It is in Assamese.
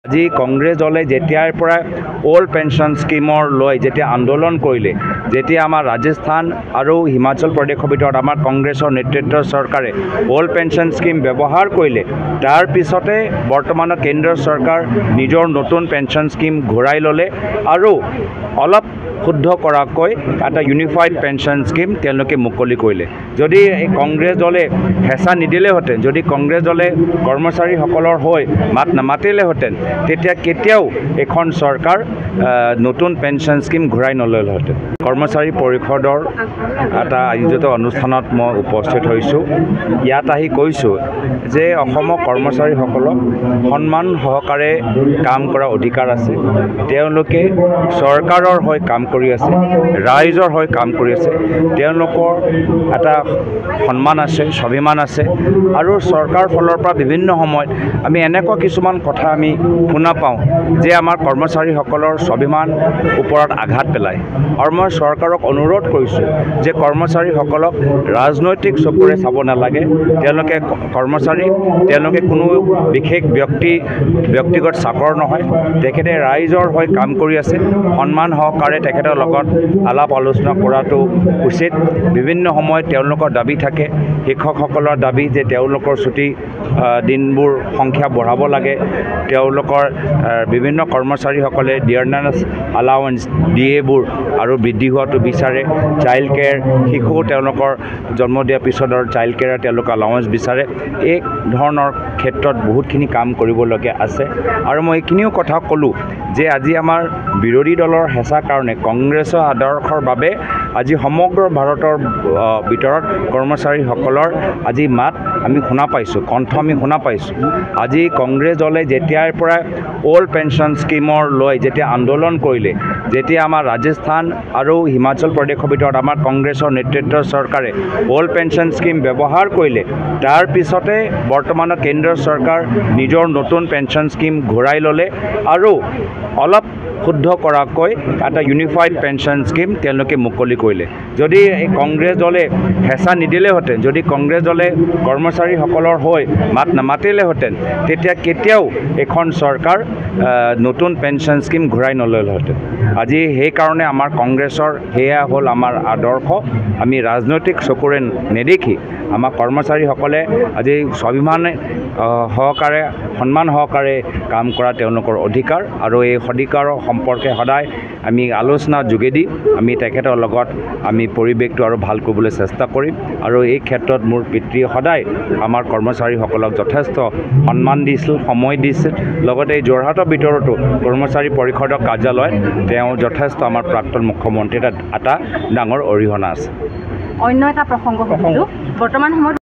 আজি কংগ্ৰেছ দলে যেতিয়াৰ পৰা ওল্ড পেঞ্চন স্কিমৰ লৈ যেতিয়া আন্দোলন কৰিলে, যেতিয়া আমাৰ ৰাজস্থান আৰু হিমাচল প্ৰদেশৰ ভিতৰত আমাৰ কংগ্ৰেছৰ নেতৃত্বৰ চৰকাৰে ওল্ড পেঞ্চন স্কিম ব্যৱহাৰ কৰিলে, তাৰ পিছতে বৰ্তমানৰ কেন্দ্ৰীয় চৰকাৰ নিজৰ নতুন পেঞ্চন স্কিম ঘূৰাই ল'লে আৰু অলপ শুদ্ধ কৰাকৈ এটা ইউনিফাইড পেঞ্চন স্কিম তেওঁলোকে মুকলি কৰিলে। যদি এই কংগ্ৰেছ দলে হেঁচা নিদিলেহেঁতেন, যদি কংগ্ৰেছ দলে কৰ্মচাৰীসকলৰ হৈ মাত নামাতিলেহেঁতেন, তেতিয়া কেতিয়াও এখন চৰকাৰ নতুন পেঞ্চন স্কিম ঘূৰাই নল'লেহেঁতেন। কৰ্মচাৰী পৰিষদৰ এটা আয়োজিত অনুষ্ঠানত মই উপস্থিত হৈছোঁ। ইয়াত আহি কৈছোঁ যে অসমৰ কৰ্মচাৰীসকলক সন্মান সহকাৰে কাম কৰাৰ অধিকাৰ আছে। তেওঁলোকে চৰকাৰৰ হৈ কাম কৰি আছে, ৰাইজৰ হৈ কাম কৰি আছে। তেওঁলোকৰ এটা সন্মান আছে, স্বাভিমান আছে আৰু চৰকাৰ ফালৰ পৰা বিভিন্ন সময়ত আমি এনেকুৱা কিছুমান কথা আমি শুনা পাওঁ যে আমাৰ কৰ্মচাৰীসকলৰ স্বাভিমান ওপৰত আঘাত পেলায়। আৰু মই চৰকাৰক অনুৰোধ কৰিছোঁ যে কৰ্মচাৰীসকলক ৰাজনৈতিক চকুৰে চাব নালাগে। তেওঁলোকে কৰ্মচাৰী, তেওঁলোকে কোনো বিশেষ ব্যক্তিগত চাকৰ নহয়। তেখেতে ৰাইজৰ হৈ কাম কৰি আছে। সন্মান সহকাৰে তেখেতৰ লগত আলাপ আলোচনা কৰাটো উচিত। বিভিন্ন সময়ত তেওঁলোকৰ দাবী থাকে, শিক্ষকসকলৰ দাবী যে তেওঁলোকৰ ছুটি দিনবোৰ সংখ্যা বঢ়াব লাগে। তেওঁলোকৰ বিভিন্ন কৰ্মচাৰীসকলে ডিয়াৰনেছ এলাউৱেঞ্চ ডিএবোৰ আৰু বৃদ্ধি হোৱাটো বিচাৰে। চাইল্ড কেয়াৰ, শিশু তেওঁলোকৰ জন্ম দিয়াৰ পিছতৰ চাইল্ড কেয়াৰ তেওঁলোকৰ এলাউৱেঞ্চ বিচাৰে। এই ধৰণৰ ক্ষেত্ৰত বহুতখিনি কাম কৰিবলগীয়া আছে। আৰু মই এইখিনিও কথা ক'লোঁ যে আজি আমাৰ বিৰোধী দলৰ হেঁচাৰ কাৰণে, কংগ্ৰেছৰ আদৰ্শৰ বাবে আজি সমগ্ৰ ভাৰতৰ ভিতৰত কৰ্মচাৰীসকলৰ আজি মাত আমি শুনা পাইছোঁ, কণ্ঠ আমি শুনা পাইছোঁ। আজি কংগ্ৰেছ দলে যেতিয়াৰ পৰা ওল্ড পেঞ্চন স্কিমৰ লৈ যেতিয়া আন্দোলন কৰিলে, যেতিয়া আমাৰ ৰাজস্থান আৰু হিমাচল প্ৰদেশৰ ভিতৰত আমাৰ কংগ্ৰেছৰ নেতৃত্বৰ চৰকাৰে ওল্ড পেঞ্চন স্কিম ব্যৱহাৰ কৰিলে, তাৰ পিছতে বৰ্তমানৰ কেন্দ্ৰীয় চৰকাৰ নিজৰ নতুন পেঞ্চন স্কিম ঘূৰাই ল'লে আৰু অলপ শুদ্ধ কৰাকৈ এটা ইউনিফাইড পেঞ্চন স্কিম তেওঁলোকে মুকলি কৰিলে। যদি এই কংগ্ৰেছ দলে হেঁচা নিদিলেহেঁতেন, যদি কংগ্ৰেছ দলে কৰ্মচাৰীসকলৰ হৈ মাত নামাতিলেহেঁতেন, তেতিয়া কেতিয়াও এখন চৰকাৰ নতুন পেঞ্চন স্কিম ঘূৰাই নল'লেহেঁতেন। আজি সেইকাৰণে আমাৰ কংগ্ৰেছৰ সেয়া হ'ল আমাৰ আদৰ্শ। আমি ৰাজনৈতিক চকুৰে নেদেখি আমাৰ কৰ্মচাৰীসকলে আজি স্বাভিমানে সহকাৰে, সন্মান সহকাৰে কাম কৰা তেওঁলোকৰ অধিকাৰ আৰু এই অধিকাৰৰ সম্পৰ্কে সদায় আমি আলোচনাৰ যোগেদি আমি তেখেতৰ লগত আমি পৰিৱেশটো আৰু ভাল কৰিবলৈ চেষ্টা কৰিম। আৰু এই ক্ষেত্ৰত মোৰ পিতৃয়ে সদায় আমাৰ কৰ্মচাৰীসকলক যথেষ্ট সন্মান দিছিল, সময় দিছিল। লগতে এই যোৰহাটৰ ভিতৰতো কৰ্মচাৰী পৰিষদৰ কাৰ্যালয়ত তেওঁ যথেষ্ট আমাৰ প্ৰাক্তন মুখ্যমন্ত্ৰীৰ এটা ডাঙৰ অৰিহণা আছে। অন্য এটা প্ৰসংগ বৰ্তমান সময়ত